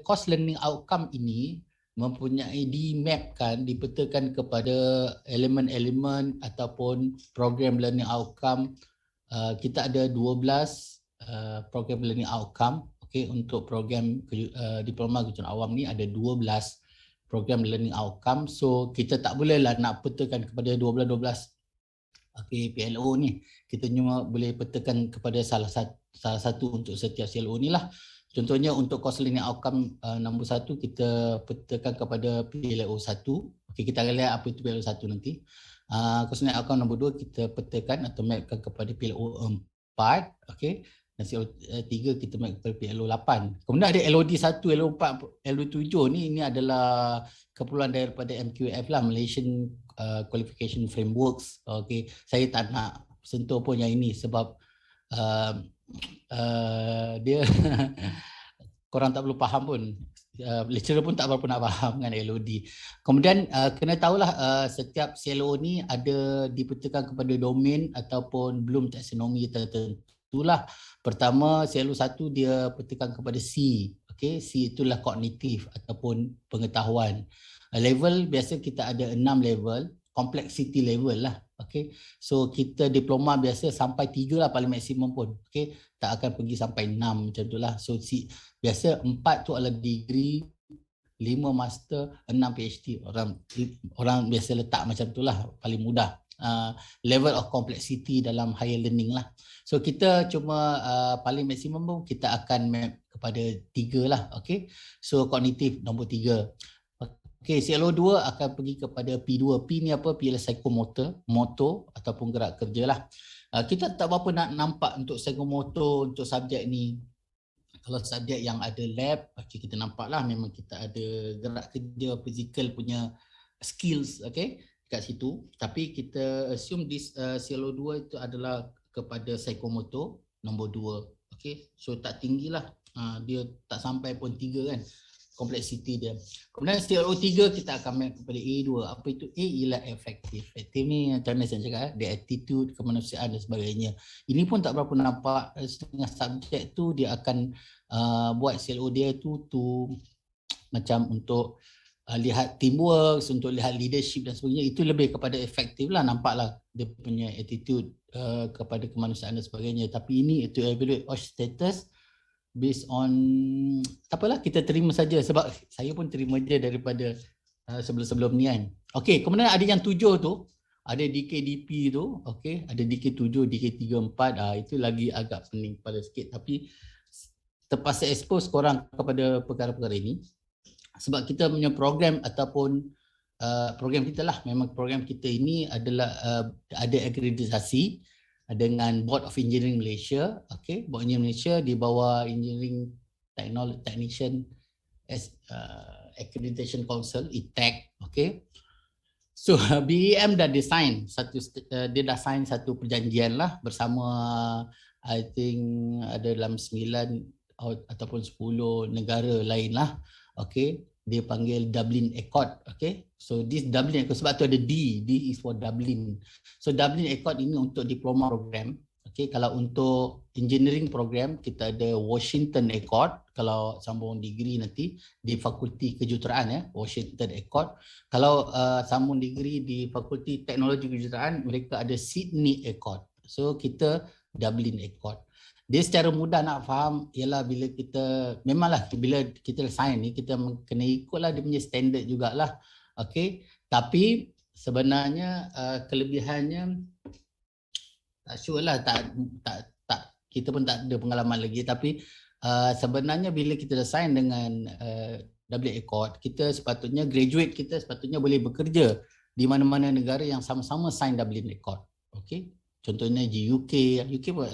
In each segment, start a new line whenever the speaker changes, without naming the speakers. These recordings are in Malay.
course learning outcome ini mempunyai dipetakan kepada elemen-elemen ataupun program learning outcome. Kita ada 12 program learning outcome. Okay, untuk program diploma kejuruteraan awam ni ada 12 program learning outcome. So kita tak bolehlah nak petakan kepada 12 okay, PLO ni. Kita cuma boleh petakan kepada salah satu untuk setiap CLO ni lah. Contohnya untuk course learning outcome nombor 1 kita petakan kepada PLO 1. Okey, kita akan lihat apa itu PLO 1 nanti. Course learning outcome nombor 2 kita petakan atau mapkan kepada PLO 4. Okey. Dan CLO 3 kita map kepada PLO 8. Kemudian ada LOD 1, LO 4, LO 7 ni adalah keperluan daripada MQF lah, Malaysian Qualification Frameworks. Okey, saya tak nak sentuh pun yang ini sebab dia korang tak perlu faham pun, lecturer pun tak berapa nak faham kan LOD. Kemudian kena tahulah setiap CLO ni ada dipetakan kepada domain ataupun Bloom taksonomi tertentulah. Pertama, CLO 1 dia petakan kepada C. Okey, C itulah kognitif ataupun pengetahuan. Level biasa kita ada 6 level, complexity level lah. Okey, so kita diploma biasa sampai 3 lah paling maksimum pun. Okey, tak akan pergi sampai 6 macam tu lah. So biasa 4 tu adalah degree, 5 master, 6 PhD. Orang biasa letak macam tu lah, paling mudah. Level of complexity dalam higher learning lah. So kita cuma paling maksimum pun kita akan map kepada 3 lah. Okey, so kognitif nombor 3. Okey, CLO 2 akan pergi kepada P2. P ni apa? P ialah psikomotor, motor ataupun gerak kerja lah. Kita tak berapa nak nampak untuk psikomotor untuk subjek ni. Kalau subjek yang ada lab, okay, kita nampak lah memang kita ada gerak kerja, physical punya skills, okay, kat situ. Tapi kita assume this CLO 2 itu adalah kepada psikomotor nombor 2. Okay, so tak tinggi lah. Dia tak sampai pun 3 kan, kompleksiti dia. Kemudian CLO 3 kita akan map kepada A2. Apa itu? A ialah effective. Effective ni macam mana saya cakap, the attitude, kemanusiaan dan sebagainya. Ini pun tak berapa nampak. Setengah subjek tu dia akan buat CLO dia tu macam untuk lihat teamwork, untuk lihat leadership dan sebagainya. Itu lebih kepada efektif lah, nampaklah dia punya attitude kepada kemanusiaan dan sebagainya. Tapi ini to evaluate OSH status based on apalah, kita terima saja sebab saya pun terima je daripada sebelum-sebelum ni kan. Okey, kemudian ada yang 7 tu, ada DKDP tu, okey, ada DK7, DK34, itu lagi agak pening kepala sikit, tapi terpaksa expose korang kepada perkara-perkara ini sebab kita punya program ataupun program kita lah, memang program kita ini adalah ada akreditasi dengan Board of Engineering Malaysia. Okay, Board Engineering Malaysia di bawah Engineering Technician Accreditation Council, ETAC. Okay, so BEM dah design dia dah sign satu perjanjian lah bersama, I think ada dalam 9 ataupun 10 negara lain lah. Okay, dia panggil Dublin Accord. Okay, so this Dublin Accord, sebab tu ada D is for Dublin. So Dublin Accord ini untuk diploma program. Okay, kalau untuk engineering program kita ada Washington Accord. Kalau sambung degree nanti di Fakulti Kejuruteraan ya, Washington Accord. Kalau sambung degree di Fakulti Teknologi Kejuruteraan, mereka ada Sydney Accord. So kita Dublin Accord. Dia secara mudah nak faham ialah bila kita, memanglah bila kita sign ni kita kena ikutlah dia punya standard jugalah. Okey, tapi sebenarnya kelebihannya tak sure lah, tak kita pun tak ada pengalaman lagi, tapi sebenarnya bila kita dah sign dengan Dublin Accord, kita sepatutnya graduate kita sepatutnya boleh bekerja di mana-mana negara yang sama-sama sign Dublin Accord. Okey, contohnya di UK pun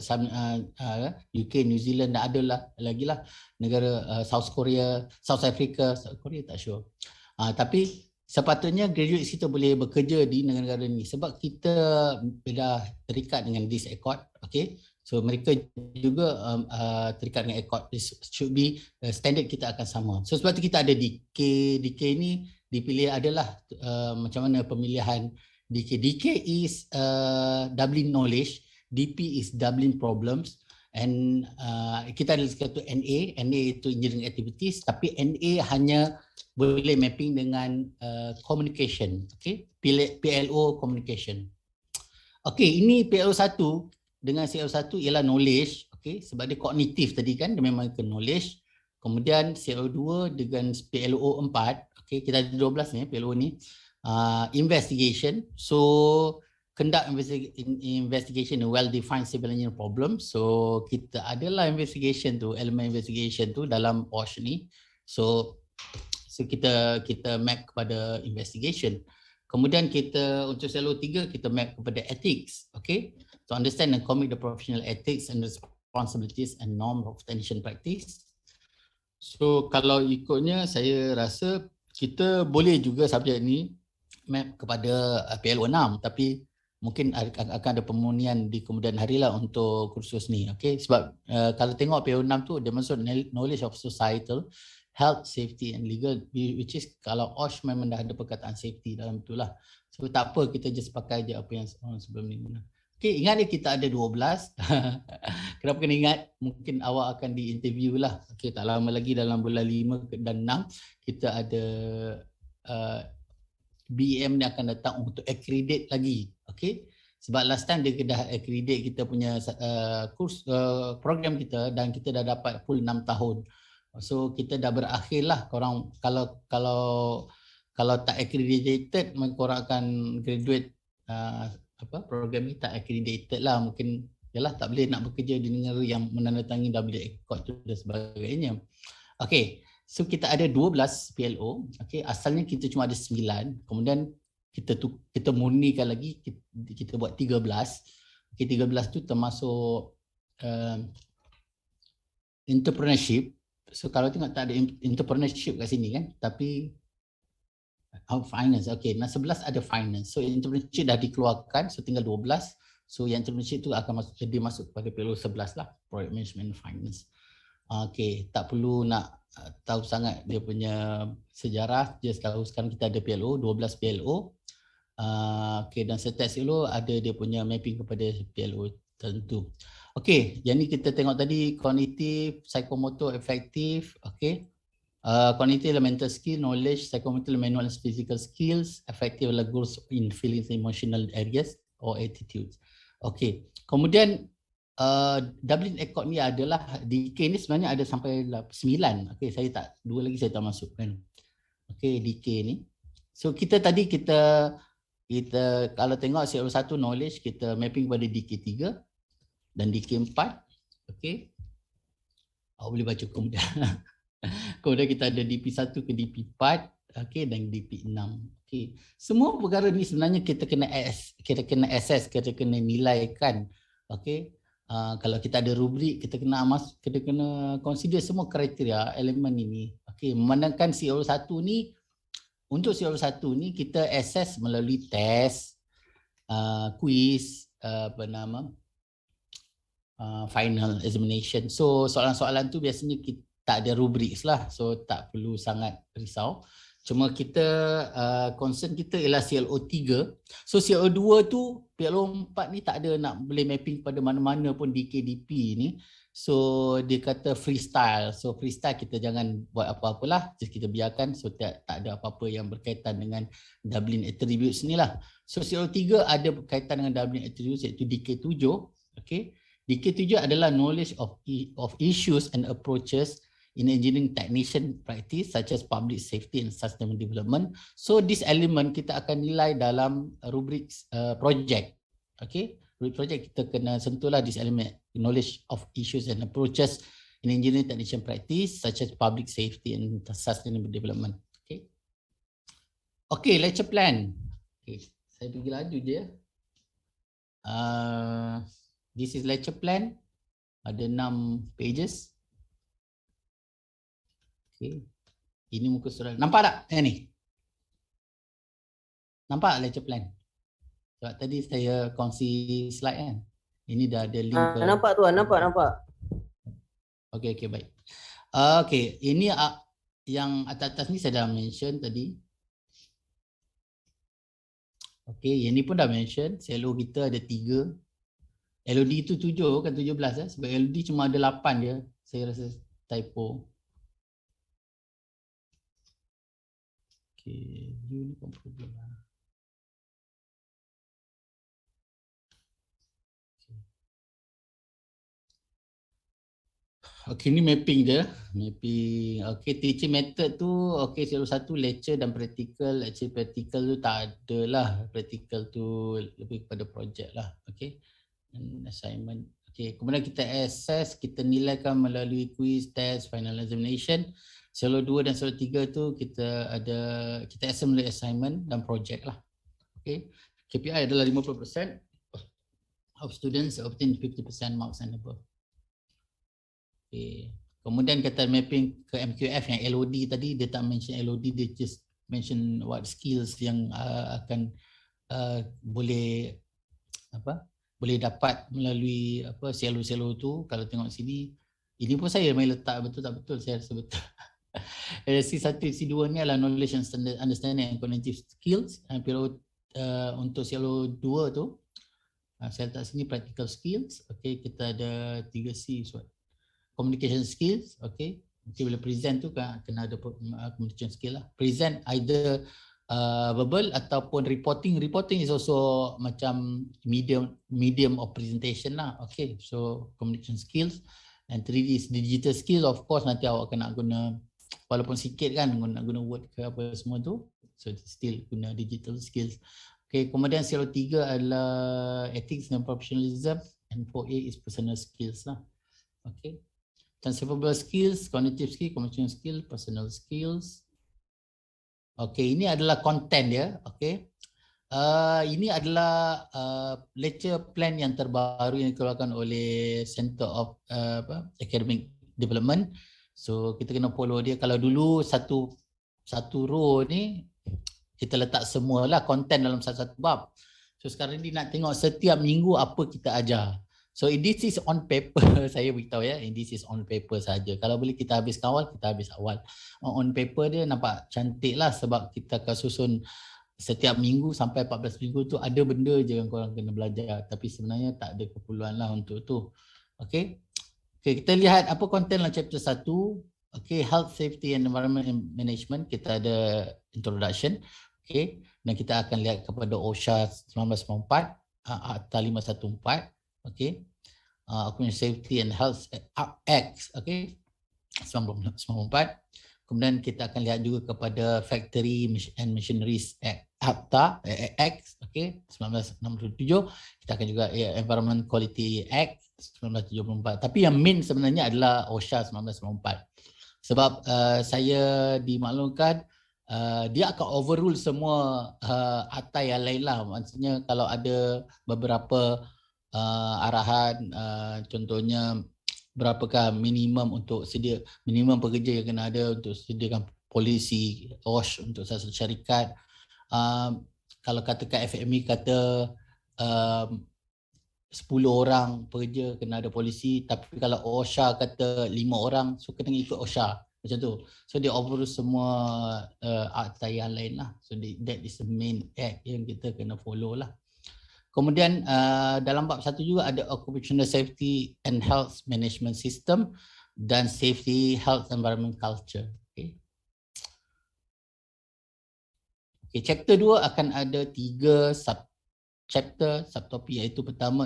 UK, New Zealand, dan ada lah lagi lah negara South Africa, South Korea tak sure. Tapi sepatutnya graduate kita boleh bekerja di negara-negara ni sebab kita dah terikat dengan this accord. Okay, so mereka juga terikat dengan accord. This should be standard kita akan sama. So sebab tu kita ada DK ni dipilih adalah macam mana pemilihan DK is Dublin Knowledge, DP is Dublin Problems, And kita ada satu NA itu engineering activities, tapi NA hanya boleh mapping dengan communication, okay? PLO communication. Okay, ini PLO1 dengan CLO1 ialah knowledge, okay? Sebab dia kognitif tadi kan, dia memang ke knowledge. Kemudian CLO2 dengan PLO4, okay, kita ada 12 ni PLO ni, investigation. So conduct investigation in well-defined civil engineering problem. So kita adalah investigation tu, elemen investigation tu dalam OSH ni. So kita map kepada investigation. Kemudian kita untuk CLO3 kita map kepada ethics, okay? To understand and commit the professional ethics and responsibilities and norm of technician practice. So kalau ikutnya saya rasa kita boleh juga subjek ni map kepada PLO6, tapi mungkin akan ada pemurnian di kemudian hari lah untuk kursus ni, okay? Sebab kalau tengok PLO6 tu dia maksud knowledge of societal, health, safety and legal, which is kalau OSH memang dah ada perkataan safety dalam tu lah. So tak apa, kita just pakai je apa yang sebelum ni guna. Okay, ingat ni kita ada 12. Kenapa kena ingat? Mungkin awak akan di-interview lah. Okay, tak lama lagi dalam bulan 5 dan 6 kita ada BEM ni akan datang untuk accredit lagi. Okay, sebab last time dia dah accredit kita punya kurs program kita dan kita dah dapat full 6 tahun. So kita dah berakhir lah. Korang kalau tak accredited, korang akan graduate program ni tak accredited lah. Mungkin yalah tak boleh nak bekerja di negara yang menandatangani WA Accord tu dan sebagainya. Okay, so kita ada 12 PLO. Okay, asalnya kita cuma ada 9. Kemudian kita murnikan lagi, kita buat 13. Okay, 13 tu termasuk entrepreneurship. So kalau tengok tak ada entrepreneurship kat sini kan, tapi finance, okay. Nah 11 ada finance. So entrepreneurship dah dikeluarkan, so tinggal 12. So yang entrepreneurship tu akan masuk kepada PLO 11 lah, Project Management Finance. Okay, tak perlu nak tahu sangat dia punya sejarah, just tahu sekarang kita ada PLO, 12 PLO. Okay, dan setiap PLO ada dia punya mapping kepada PLO tertentu. Okay, yang ni kita tengok tadi kognitif, psikomotor, efektif, okay. Cognitive adalah mental skill, knowledge, psychomotor manual and physical skills, effective adalah goals in feelings emotional areas or attitudes. Okay, kemudian Dublin Accord ni adalah DK ni sebenarnya ada sampai 9. Okay, saya tak, 2 lagi saya tak masuk kan. Okay, DK ni. So kita tadi kita kalau tengok CL1 knowledge kita mapping pada DK3 dan DK4. Okay, awak boleh baca kemudian. Kemudian kita ada DP1 ke DP4, okay, dan DP6. Okay. Semua perkara ni sebenarnya kita kena assess, kita kena nilaikan. Okay. Kalau kita ada rubrik, kita kena consider semua kriteria elemen ini. Okay. Memandangkan CO1 ni, untuk CO1 ni kita assess melalui test, quiz, final examination. So soalan-soalan tu biasanya kita tak ada rubrik lah, so tak perlu sangat risau. Cuma kita concern kita ialah CLO3. So CLO2 tu, PLO4 ni tak ada nak boleh mapping pada mana-mana pun DKDP ni. So dia kata freestyle. So freestyle kita jangan buat apa-apalah, just kita biarkan. So tak ada apa-apa yang berkaitan dengan Dublin attributes ni lah. So CLO3 ada berkaitan dengan Dublin attributes iaitu DK7. Okay. DK7 adalah knowledge of issues and approaches in engineering technician practice such as public safety and sustainable development. So this element kita akan nilai dalam rubrik project. Okay, rubrik project kita kena sentuhlah this element, knowledge of issues and approaches in engineering technician practice such as public safety and sustainable development. Okay, okay, lecture plan. Okay, saya pergi laju je. This is lecture plan. Ada 6 pages. Okay. Ini muka surat. Nampak tak yang ni? Nampak lecture plan? Sebab tadi saya kongsi slide kan. Ini dah ada link ke.
Nampak tuan, nampak.
Okay, baik. Okay, ini yang atas-atas ni saya dah mention tadi. Okay, yang ni pun dah mention. Selo kita ada 3. LOD itu 7 kan 17 sebab LOD cuma ada 8 je. Saya rasa typo. Okay, uniform problem lah. Okay, ni mapping je. Mapping. Okay, teaching method tu, okay, selalu satu lecture dan practical. Lecture practical tu tak ada lah. Practical tu lebih kepada projek lah. Okay. And assignment. Okay, kemudian kita assess, kita nilaikan melalui quiz, test, final examination. Selalu 2 dan selalu 3 tu kita assess melalui assignment dan projek lah. Okay. KPI adalah 50% of students obtain 50% marks and above. Okay. Kemudian kata mapping ke MQF yang LOD tadi, dia tak mention LOD, dia just mention what skills yang akan boleh dapat melalui selo-selo tu. Kalau tengok sini, ini pun saya main letak betul tak betul, saya rasa betul. C1, C2 ni adalah knowledge and understanding and cognitive skills. Untuk selo 2 tu, saya letak sini practical skills. Okay, kita ada 3C. Communication skills, okay. Bila present tu kan kena ada communication skill lah. Present either verbal ataupun reporting. Reporting is also macam medium of presentation lah. Okay, so communication skills. And 3D is digital skill. Of course nanti awak kena guna, walaupun sikit kan, guna word ke apa semua tu. So still guna digital skills. Okay, kemudian selo 3 adalah ethics and professionalism. And 4A is personal skills lah. Okay. Transferable skills, cognitive skill, communication skill, personal skills. Okay, ini adalah content dia. Okay. Ini adalah lecture plan yang terbaru yang dikeluarkan oleh Center of Academic Development. So kita kena follow dia. Kalau dulu satu row ni kita letak semualah content dalam satu bab. So sekarang ni nak tengok setiap minggu apa kita ajar. So this is on paper, saya beritahu ya, this is on paper saja. Kalau boleh kita habis awal, kita habis awal. On paper dia nampak cantik lah sebab kita akan susun setiap minggu sampai 14 minggu tu ada benda je yang korang kena belajar. Tapi sebenarnya tak ada keperluan lah untuk tu. Okay, kita lihat apa konten dalam chapter 1. Okay, health, safety and environment management. Kita ada introduction. Okay, dan kita akan lihat kepada OSHA 1994, Akta 514. Okay, Occupational Safety and Health Act, okay, 1994. Kemudian kita akan lihat juga kepada Factory and Machineries Act, okay, 1967. Kita akan juga Environment Quality Act 1974. Tapi yang main sebenarnya adalah OSHA 1994. Sebab saya dimaklumkan dia akan overrule semua akta yang lain lah. Maksudnya kalau ada beberapa arahan, contohnya berapakah minimum untuk minimum pekerja yang kena ada untuk sediakan polisi, OSH untuk satu syarikat. Kalau katakan FME kata 10 orang pekerja kena ada polisi, tapi kalau OSHA kata 5 orang, so kena ikut OSHA macam tu. So dia overrule semua akta yang lain lah. So that is the main act yang kita kena follow lah. Kemudian dalam bab 1 juga ada Occupational Safety and Health Management System dan Safety, Health, Environment, Culture. Okay. Okay, chapter 2 akan ada 3 chapter, subtopik, iaitu pertama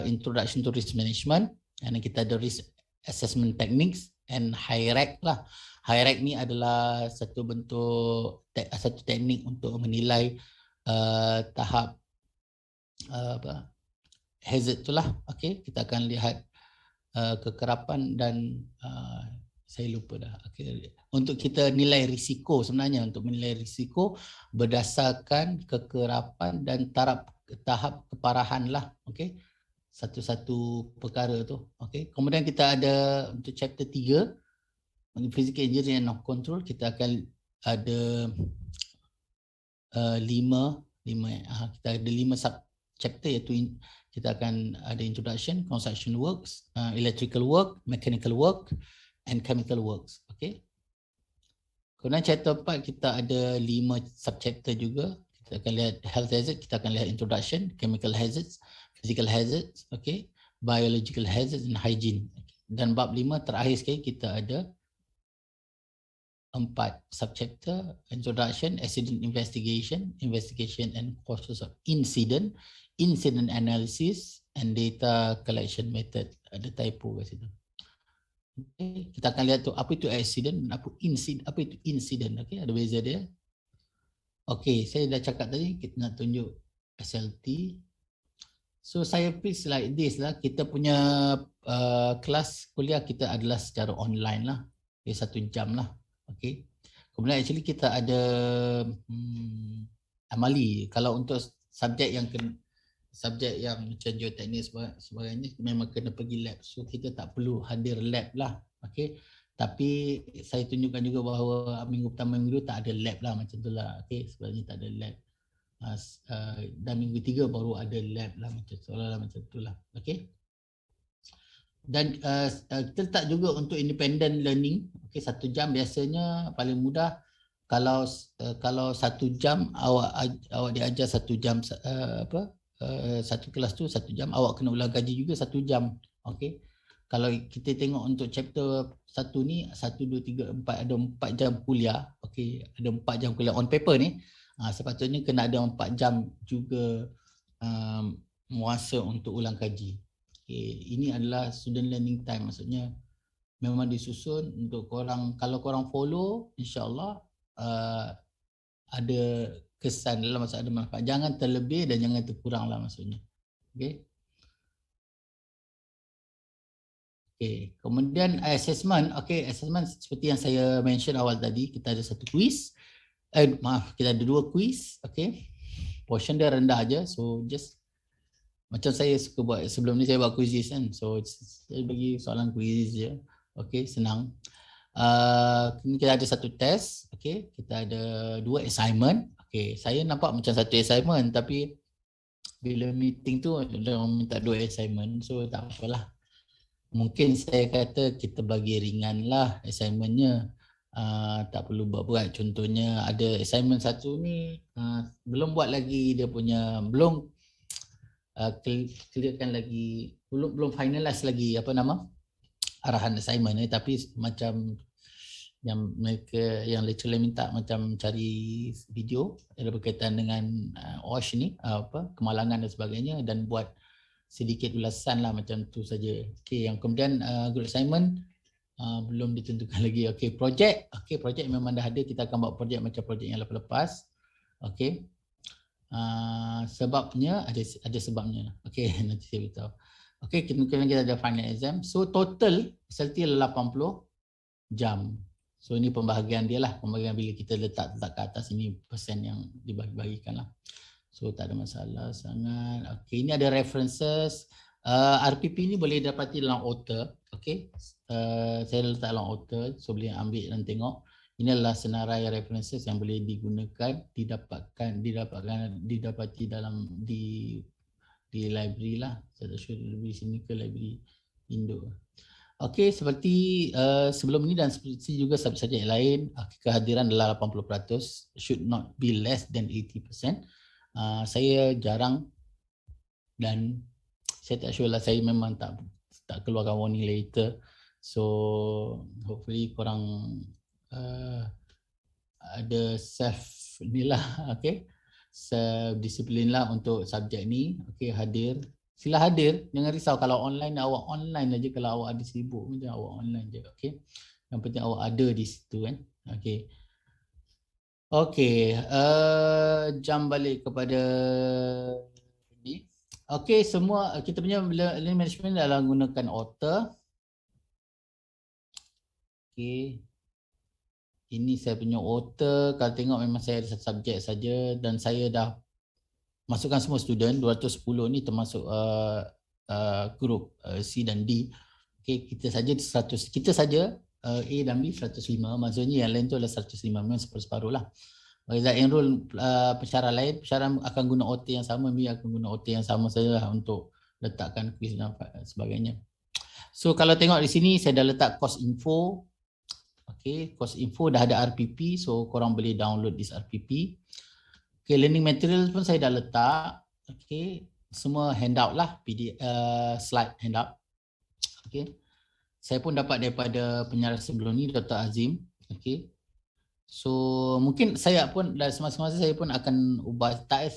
Introduction to Risk Management, dan kita ada Risk Assessment Techniques and HIRAC lah. HIRAC ni adalah satu teknik untuk menilai tahap hazard tu lah. Okay, kita akan lihat kekerapan dan saya lupa dah. Okay. Untuk kita nilai risiko, sebenarnya untuk menilai risiko berdasarkan kekerapan dan tahap keparahan lah. Okay, satu-satu perkara tu. Okay. Kemudian kita ada untuk chapter 3 Physical Engineering and Control, kita akan ada 5 kita ada 5 sub chapter, iaitu kita akan ada Introduction, Construction Works, Electrical Work, Mechanical Work and Chemical Works. Okay. Kemudian chapter 4 kita ada 5 subchapter juga. Kita akan lihat Health Hazard, kita akan lihat Introduction, Chemical Hazards, physical hazards, okay, biological hazards and hygiene. Dan bab 5 terakhir sekali kita ada 4 subchapter: introduction, accident investigation, investigation and causes of incident, incident analysis and data collection method. Ada typo kat situ. Okay. Kita akan lihat tu apa itu accident dan apa itu incident. Okay, ada beza dia. Okay, saya dah cakap tadi kita nak tunjuk SLT. So saya please like this lah, kita punya kelas kuliah kita adalah secara online lah, 1 jam lah. Okay. Kemudian actually kita ada amali. Kalau untuk subjek yang macam geoteknik sebagainya memang kena pergi lab. So kita tak perlu hadir lab lah. Okay. Tapi saya tunjukkan juga bahawa minggu pertama, minggu 2 tak ada lab lah macam tu lah. Okay. Sebenarnya tak ada lab. Dan minggu 3 baru ada lab lah macam tu lah. Okay. Dan kita letak juga untuk independent learning. Okay, 1 jam biasanya paling mudah. Kalau 1 jam awak diajar 1 jam satu kelas tu 1 jam, awak kena ulang kaji juga 1 jam. Okay. Kalau kita tengok untuk chapter 1 ni 1, 2, 3, 4 ada 4 jam kuliah. Okay, ada 4 jam kuliah on paper ni. Sepatutnya kena ada 4 jam juga muasa untuk ulang kaji. Okay, ini adalah student learning time, maksudnya memang disusun untuk korang, kalau korang follow insyaAllah ada kesan dalam masa ada manfaat. Jangan terlebih dan jangan terkurang lah maksudnya. Okay. Okay. Kemudian assessment. Okay, assessment seperti yang saya mention awal tadi, kita ada 1 quiz. Kita ada 2 quiz. Okay. Portion dia rendah aja, so just macam saya suka buat sebelum ni, saya buat quizzes kan. So saya bagi soalan quiz je. Okay, senang. Kita ada 1 test. Okay, kita ada 2 assignment. Okay, saya nampak macam 1 assignment tapi bila meeting tu dia minta 2 assignment. So tak apalah. Mungkin saya kata kita bagi ringan lah assignmentnya. Tak perlu buat berat. Contohnya ada assignment 1 ni belum buat lagi dia punya, belum clearkan lagi, belum finalize lagi apa nama arahan assignment ni, tapi macam yang mereka yang lecturer minta macam cari video yang berkaitan dengan OSH ni, kemalangan dan sebagainya, dan buat sedikit ulasan lah macam tu saja. Okey, yang kemudian group assignment belum ditentukan lagi. Okey, projek. Okey, projek memang dah ada, kita akan buat projek macam projek yang lepas-lepas. Okey. Sebabnya ada sebabnya. Okey, nanti saya beritahu. Okey, kemudian kita ada final exam. So total SLT 80 jam. So ini pembahagian dia lah, pembahagian bila kita letak ke atas ini persen yang dibagi-bagikan lah. So tak ada masalah sangat. Okey, ini ada references. RPP ni boleh dapati dalam author. Okey, saya letak dalam author, so boleh ambil dan tengok. Ini adalah senarai references yang boleh digunakan, didapati dalam di library lah. Saya tak sure library sini ke library Indo. Okey, seperti sebelum ini dan seperti juga subjek lain, kehadiran adalah 80%, should not be less than 80%. Saya jarang dan saya tak sure lah, saya memang tak keluarkan warning later. So hopefully korang ada self ni lah, okay, self disiplin lah untuk subjek ni. Okay, hadir, sila hadir, jangan risau kalau online, awak online aja. Kalau awak ada sibuk macam awak online je. Okay, yang penting awak ada di situ kan. Okay. Okay, jam balik kepada ni. Okay, semua kita punya learning management adalah gunakan author. Okay, ini saya punya author. Kalau tengok memang saya ada 1 subjek saja dan saya dah masukkan semua student. 210 ni termasuk grup C dan D. Okay, kita saja 100, kita saja A dan B 105, maksudnya yang lain tu adalah 105, memang separuh-separuh lah. Bila enroll pensyarah lain, pensyarah akan guna OT yang sama, B akan guna OT yang sama saja lah untuk letakkan quiz dan sebagainya. So kalau tengok di sini saya dah letak course info. Okay, course info dah ada RPP, so korang boleh download this RPP. Okay, learning materials pun saya dah letak. Okay, semua handout lah, PDF, slide handout. Okay. Saya pun dapat daripada penyarai sebelum ni, Dr. Azim. Okay. So mungkin saya pun dari semasa-masa saya pun akan ubah, tak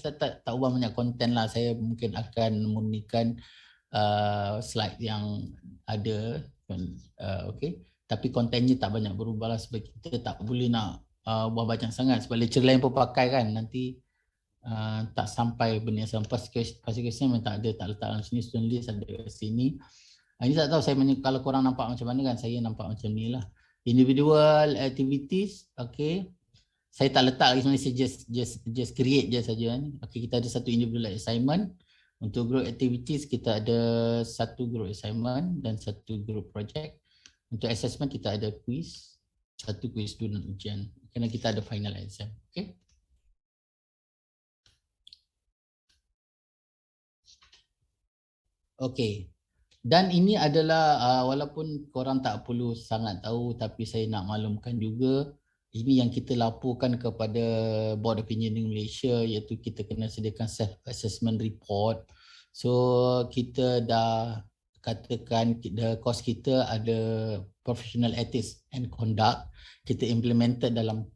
ubah banyak konten lah. Saya mungkin akan menggunakan slide yang ada, okay. Tapi kontennya tak banyak berubah lah sebab kita tak boleh nak ubah banyak sangat sebab lecture lain pun pakai kan, nanti tak sampai benda yang sampai. Pasti question memang tak ada, tak letak dalam sini, student list ada kat sini. Ini tak tahu saya kalau korang nampak macam mana kan, saya nampak macam ni lah. Individual activities, okay. Saya tak letak lagi sebenarnya, saya just create je saja ni. Okay, kita ada satu individual assignment. Untuk group activities kita ada satu group assignment dan satu group project. Untuk assessment kita ada quiz, satu quiz student ujian. Kerana kita ada final exam, okay. Okay. Dan ini adalah walaupun korang tak perlu sangat tahu, tapi saya nak maklumkan juga, ini yang kita laporkan kepada Board of Engineering Malaysia, iaitu kita kena sediakan self-assessment report. So kita dah katakan course kita ada professional ethics and conduct, kita implemented dalam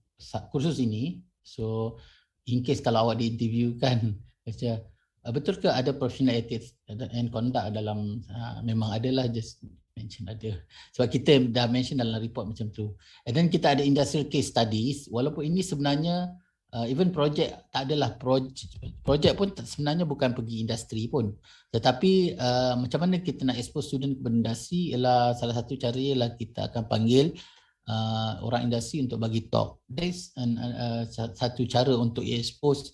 kursus ini. So in case kalau awak di-interview kan, macam betul ke ada professional ethics and conduct dalam, memang adalah, just mention ada. Sebab kita dah mention dalam report macam tu. And then kita ada industrial case studies, walaupun ini sebenarnya even project, tak adalah project pun sebenarnya bukan pergi industri pun. Tetapi macam mana kita nak expose student kepada industri ialah salah satu cara ialah kita akan panggil orang industri untuk bagi talk. That's satu cara untuk expose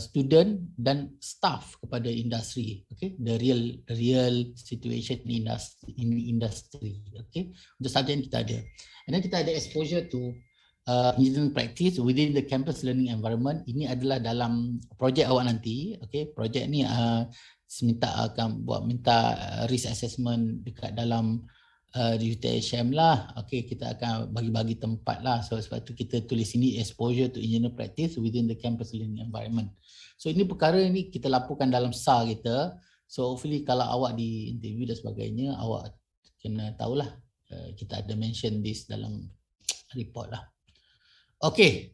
student dan staff kepada industri, okay, the real situation in industry, okay. Untuk subjek kita ada, and then kita ada exposure to engineering practice within the campus learning environment. Ini adalah dalam projek awak nanti, okay. Projek ni minta risk assessment dekat dalam di UTHM lah, okay. Kita akan bagi-bagi tempat lah, so sebab tu kita tulis sini exposure to engineering practice within the campus learning environment. So ini perkara ni kita laporkan dalam SAR kita, so hopefully kalau awak di interview dan sebagainya, awak kena tahulah kita ada mention this dalam report lah. Okay,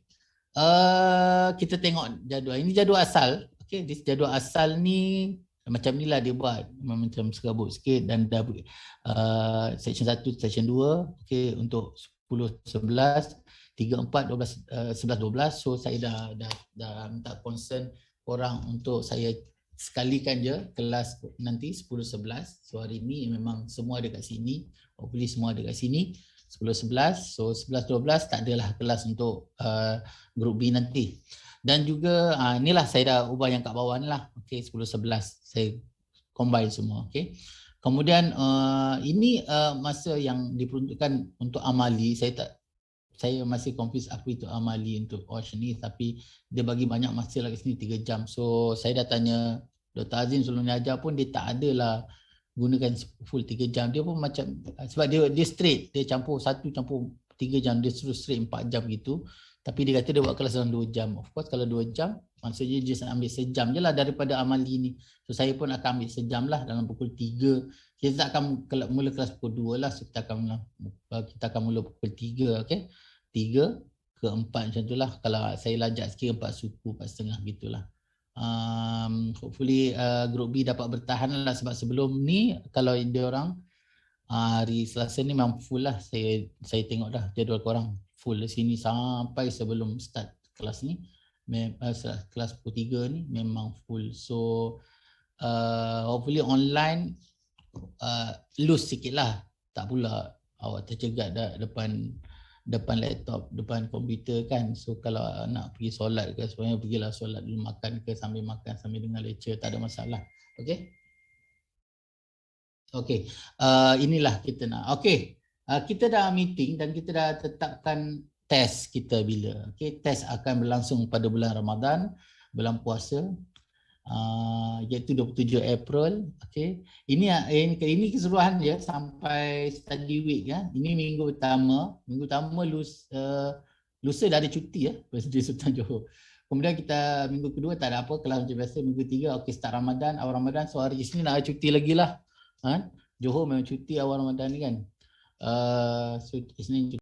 kita tengok jadual, ini jadual asal, okay. This jadual asal ni macam ni lah dia buat, macam serabut sikit, dan dah section 1, section 2, okay, untuk 10, 11, 3, 4, 12, 11, 12. So saya dah minta concern korang untuk saya sekalikan je kelas nanti 10, 11. So hari ni memang semua ada kat sini, hopefully semua ada kat sini 10, 11. So 11, 12 tak adalah kelas untuk group B nanti. Dan juga inilah saya dah ubah yang kat bawah ni lah, okay, 10, 11 saya combine semua, okay. Kemudian ini masa yang diperuntukkan untuk amali, saya masih confuse apa itu amali untuk OSH ni, tapi dia bagi banyak masa lagi sini 3 jam. So saya dah tanya Dr. Azim sebelum ni ajar pun, dia tak adalah gunakan full 3 jam. Dia pun macam, sebab dia straight, dia campur 1 campur 3 jam, dia suruh straight 4 jam gitu. Tapi dia kata dia buat kelas dalam 2 jam. Of course kalau 2 jam, maksudnya dia ambil sejam je lah daripada amali ni. So saya pun akan ambil sejam lah dalam pukul 3. Kita tak akan mula kelas pukul 2 lah. So kita akan mula pukul 3, okay. 3 ke 4 macam tu lah. Kalau saya lajak sikit 4 suku, 4 setengah gitulah. Hopefully group B dapat bertahan lah, sebab sebelum ni kalau dia orang hari Selasa ni memang full lah. Saya tengok dah jadual korang full di sini sampai sebelum start kelas ni. Kelas pukul 3 ni memang full. So hopefully online loose sikit lah. Tak pula awak tercegat depan laptop, depan komputer kan. So kalau nak pergi solat ke sebenarnya, pergilah solat dulu, makan ke sambil makan sambil dengar lecture, tak ada masalah. Okay. Okay, inilah kita nak. Okay, kita dah meeting dan kita dah tetapkan test kita bila. Okay, test akan berlangsung pada bulan Ramadan, bulan puasa, iaitu 27 April. Okay, ini keseluruhan dia sampai study week ya. Ini minggu pertama lusa dah ada cuti ya, Presiden Sultan Johor. Kemudian kita minggu kedua tak ada apa, kelas macam biasa. Minggu tiga, okey start Ramadan, awal Ramadan. So hari Isnin nak cuti lagi lah. Johor memang cuti awal Ramadan ni kan. So Isnin